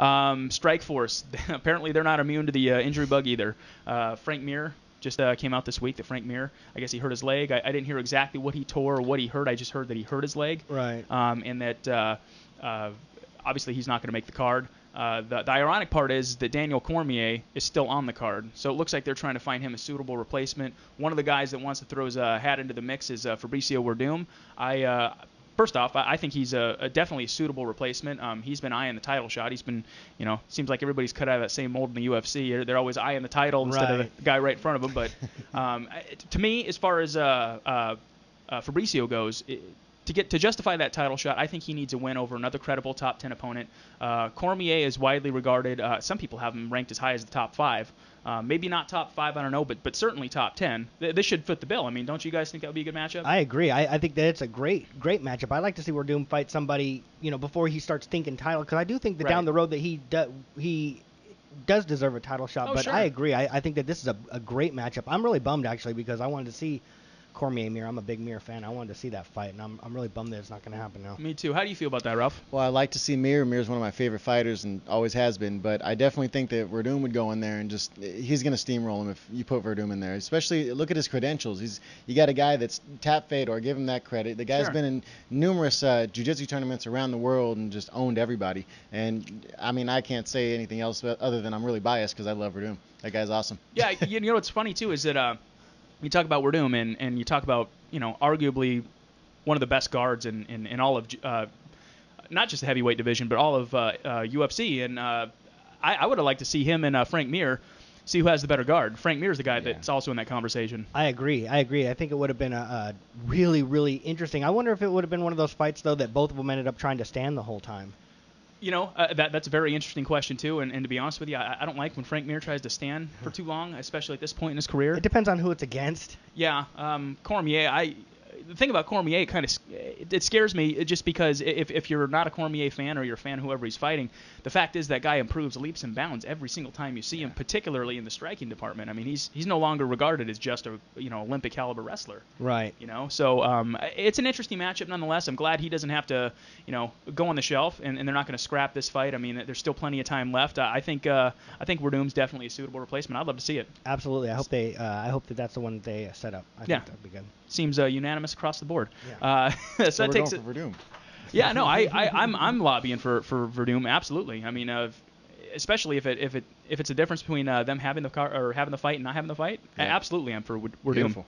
Strikeforce. Apparently they're not immune to the injury bug either. Frank Mir just came out this week that Frank Mir, I guess he hurt his leg. I didn't hear exactly what he tore or what he hurt. I just heard that he hurt his leg. Right. And that obviously he's not going to make the card. The ironic part is that Daniel Cormier is still on the card, so it looks like they're trying to find him a suitable replacement. One of the guys that wants to throw his hat into the mix is Fabricio Werdum. First off, I think he's definitely a suitable replacement. He's been eyeing the title shot. He's been, seems like everybody's cut out of that same mold in the UFC. They're always eyeing the title instead of the guy right in front of them. But to me, as far as Fabricio goes, to justify that title shot, I think he needs a win over another credible top 10 opponent. Cormier is widely regarded. Some people have him ranked as high as the top 5. Maybe not top 5, I don't know, but certainly top 10. This should fit the bill. I mean, don't you guys think that would be a good matchup? I agree. I think that it's a great matchup. I like to see Werdum fight somebody, before he starts thinking title, because I do think that down the road that he does deserve a title shot. Oh, but sure. I agree. I think that this is a great matchup. I'm really bummed actually because I wanted to see Cormier Mir. I'm a big Mir fan. I wanted to see that fight, and I'm really bummed that it's not going to happen now. Me too. How do you feel about that, Ralph? Well, I like to see Mir. Mir's one of my favorite fighters and always has been, but I definitely think that Werdum would go in there and he's going to steamroll him if you put Werdum in there. Especially, look at his credentials. You got a guy that's Tap Fedor, give him that credit. The guy's been in numerous jiu-jitsu tournaments around the world and just owned everybody. And, I mean, I can't say anything else other than I'm really biased because I love Werdum. That guy's awesome. Yeah, what's funny, too, is that you talk about Werdum and you talk about, arguably one of the best guards in all of not just the heavyweight division, but all of UFC. And I would have liked to see him and Frank Mir see who has the better guard. Frank Mir is the guy that's also in that conversation. I agree. I think it would have been a really, really interesting. I wonder if it would have been one of those fights, though, that both of them ended up trying to stand the whole time. That's a very interesting question, too. And to be honest with you, I don't like when Frank Mir tries to stand for too long, especially at this point in his career. It depends on who it's against. Yeah. Cormier, the thing about Cormier it scares me just because if you're not a Cormier fan or you're a fan of whoever he's fighting, the fact is that guy improves leaps and bounds every single time you see him, particularly in the striking department. I mean, he's no longer regarded as just a Olympic caliber wrestler. Right. So it's an interesting matchup nonetheless. I'm glad he doesn't have to go on the shelf and they're not going to scrap this fight. I mean, there's still plenty of time left. I think Werdum's definitely a suitable replacement. I'd love to see it. Absolutely. I hope that's the one that they set up. I think that'd be good. Seems unanimous across the board. Yeah. So that takes it. For Werdum. Yeah, no, I'm lobbying for Werdum, absolutely. I mean, especially if it's a difference between them having the fight and not having the fight. Absolutely, I'm for Werdum. Beautiful.